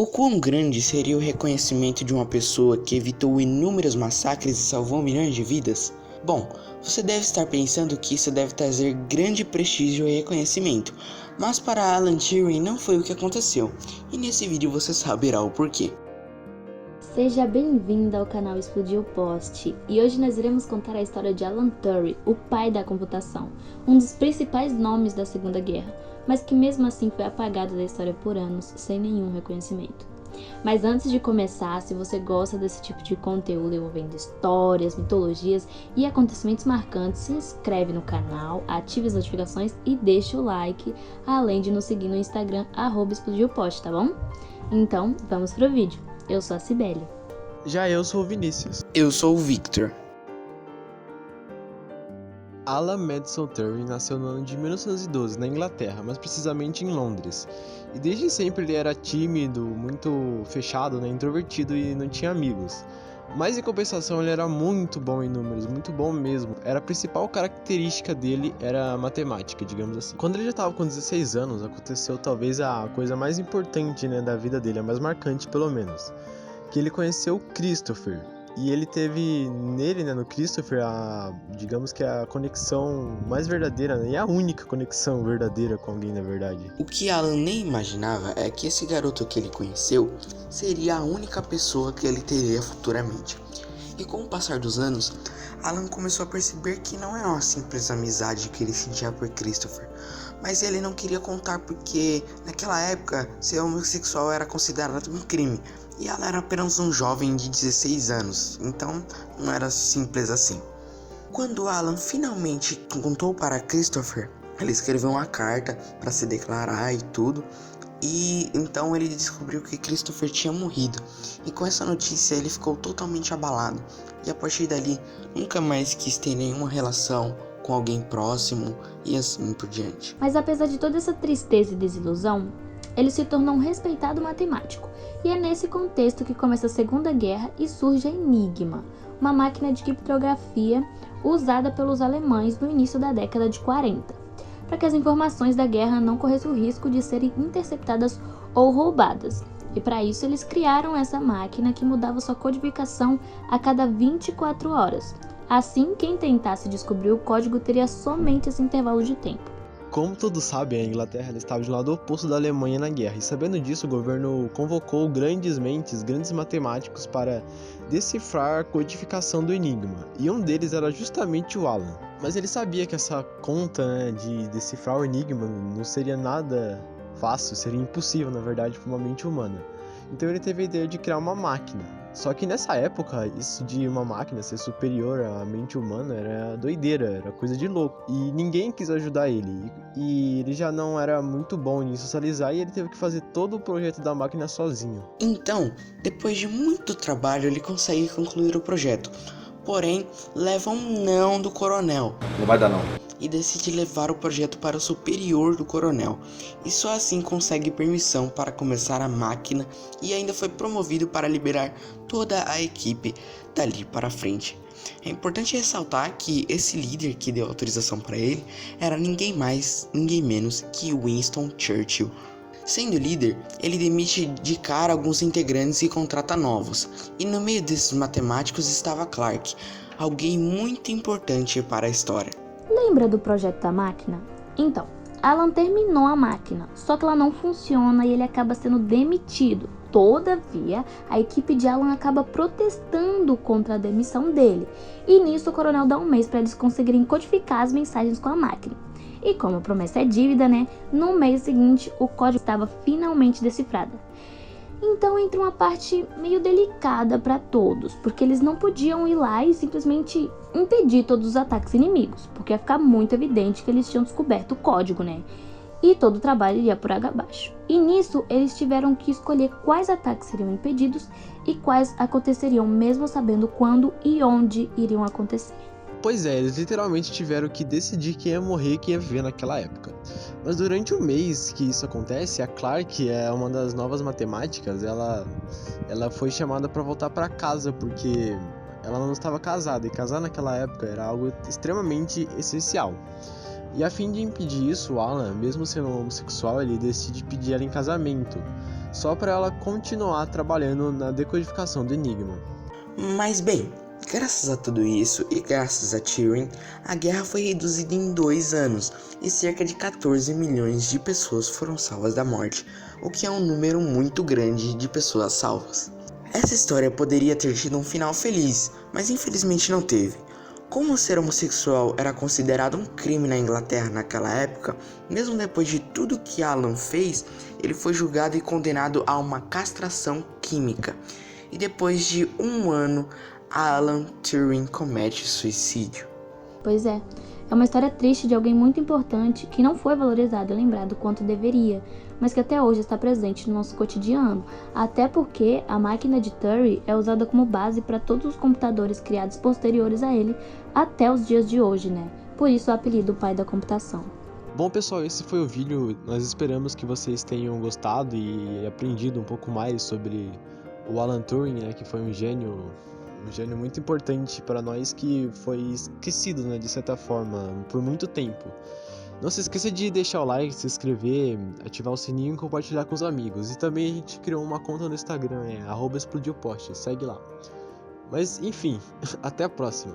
O quão grande seria o reconhecimento de uma pessoa que evitou inúmeros massacres e salvou milhões de vidas? Bom, você deve estar pensando que isso deve trazer grande prestígio e reconhecimento, mas para Alan Turing não foi o que aconteceu, e nesse vídeo você saberá o porquê. Seja bem-vindo ao canal Explodiu o Post, e hoje nós iremos contar a história de Alan Turing, o pai da computação, um dos principais nomes da Segunda Guerra, mas que mesmo assim foi apagado da história por anos, sem nenhum reconhecimento. Mas antes de começar, se você gosta desse tipo de conteúdo envolvendo histórias, mitologias e acontecimentos marcantes, se inscreve no canal, ative as notificações e deixa o like, além de nos seguir no Instagram, @explodiupost, tá bom? Então, vamos pro vídeo. Eu sou a Cibele. Já eu sou o Vinícius. Eu sou o Victor. Alan Madison Turing nasceu no ano de 1912, na Inglaterra, mas precisamente em Londres. E desde sempre ele era tímido, muito fechado, introvertido e não tinha amigos. Mas em compensação ele era muito bom em números, muito bom mesmo. A principal característica dele era a matemática, digamos assim. Quando ele já estava com 16 anos, aconteceu talvez a coisa mais importante da vida dele, a mais marcante pelo menos. Que ele conheceu Christopher. E ele teve nele, no Christopher, digamos que a conexão mais verdadeira, e a única conexão verdadeira com alguém, na verdade. O que Alan nem imaginava é que esse garoto que ele conheceu seria a única pessoa que ele teria futuramente. E com o passar dos anos, Alan começou a perceber que não era uma simples amizade que ele sentia por Christopher, mas ele não queria contar porque naquela época ser homossexual era considerado um crime. E ela era apenas um jovem de 16 anos, então não era simples assim. Quando Alan finalmente contou para Christopher, ele escreveu uma carta para se declarar e tudo, e então ele descobriu que Christopher tinha morrido. E com essa notícia ele ficou totalmente abalado, e a partir dali nunca mais quis ter nenhuma relação com alguém próximo e assim por diante. Mas apesar de toda essa tristeza e desilusão, ele se tornou um respeitado matemático. E é nesse contexto que começa a Segunda Guerra e surge a Enigma, uma máquina de criptografia usada pelos alemães no início da década de 40, para que as informações da guerra não corressem o risco de serem interceptadas ou roubadas. E para isso eles criaram essa máquina que mudava sua codificação a cada 24 horas. Assim, quem tentasse descobrir o código teria somente esse intervalo de tempo. Como todos sabem, a Inglaterra estava de lado oposto da Alemanha na guerra, e sabendo disso, o governo convocou grandes mentes, grandes matemáticos para decifrar a codificação do enigma, e um deles era justamente o Alan. Mas ele sabia que essa conta de decifrar o enigma não seria nada fácil, seria impossível, na verdade, para uma mente humana. Então ele teve a ideia de criar uma máquina. Só que nessa época, isso de uma máquina ser superior à mente humana era doideira, era coisa de louco. E ninguém quis ajudar ele. E ele já não era muito bom em socializar e ele teve que fazer todo o projeto da máquina sozinho. Então, depois de muito trabalho, ele consegue concluir o projeto. Porém, leva um não do coronel. Não vai dar não. E decide levar o projeto para o superior do coronel, e só assim consegue permissão para começar a máquina e ainda foi promovido para liberar toda a equipe dali para frente. É importante ressaltar que esse líder que deu autorização para ele era ninguém mais, ninguém menos que Winston Churchill. Sendo líder, ele demite de cara alguns integrantes e contrata novos, e no meio desses matemáticos estava Clark, alguém muito importante para a história. Lembra do projeto da máquina? Então, Alan terminou a máquina, só que ela não funciona e ele acaba sendo demitido. Todavia, a equipe de Alan acaba protestando contra a demissão dele. E nisso o coronel dá um mês para eles conseguirem codificar as mensagens com a máquina. E como a promessa é dívida, no mês seguinte o código estava finalmente decifrado. Então entra uma parte meio delicada para todos, porque eles não podiam ir lá e simplesmente impedir todos os ataques inimigos, porque ia ficar muito evidente que eles tinham descoberto o código, E todo o trabalho ia por água abaixo. E nisso eles tiveram que escolher quais ataques seriam impedidos e quais aconteceriam mesmo sabendo quando e onde iriam acontecer. Pois é, eles literalmente tiveram que decidir quem ia morrer e quem ia viver naquela época. Mas durante o mês que isso acontece, a Clark, é uma das novas matemáticas, ela foi chamada para voltar para casa, porque ela não estava casada, e casar naquela época era algo extremamente essencial. E a fim de impedir isso, o Alan, mesmo sendo homossexual, ele decide pedir ela em casamento. só para ela continuar trabalhando na decodificação do enigma. Mas bem, graças a tudo isso e graças a Turing, a guerra foi reduzida em 2 anos e cerca de 14 milhões de pessoas foram salvas da morte, o que é um número muito grande de pessoas salvas. Essa história poderia ter tido um final feliz, mas infelizmente não teve. Como ser homossexual era considerado um crime na Inglaterra naquela época, mesmo depois de tudo que Alan fez, ele foi julgado e condenado a uma castração química. E depois de 1 ano, Alan Turing comete suicídio. Pois é uma história triste de alguém muito importante que não foi valorizado e lembrado quanto deveria, mas que até hoje está presente no nosso cotidiano, até porque a máquina de Turing é usada como base para todos os computadores criados posteriores a ele até os dias de hoje, né? Por isso o apelido pai da computação. Bom, pessoal, esse foi o vídeo. Nós esperamos que vocês tenham gostado e aprendido um pouco mais sobre o Alan Turing, né, que foi um gênio muito importante para nós, que foi esquecido, né, de certa forma, por muito tempo. Não se esqueça de deixar o like, se inscrever, ativar o sininho e compartilhar com os amigos. E também a gente criou uma conta no Instagram, @explodiupost, segue lá. Mas enfim, até a próxima.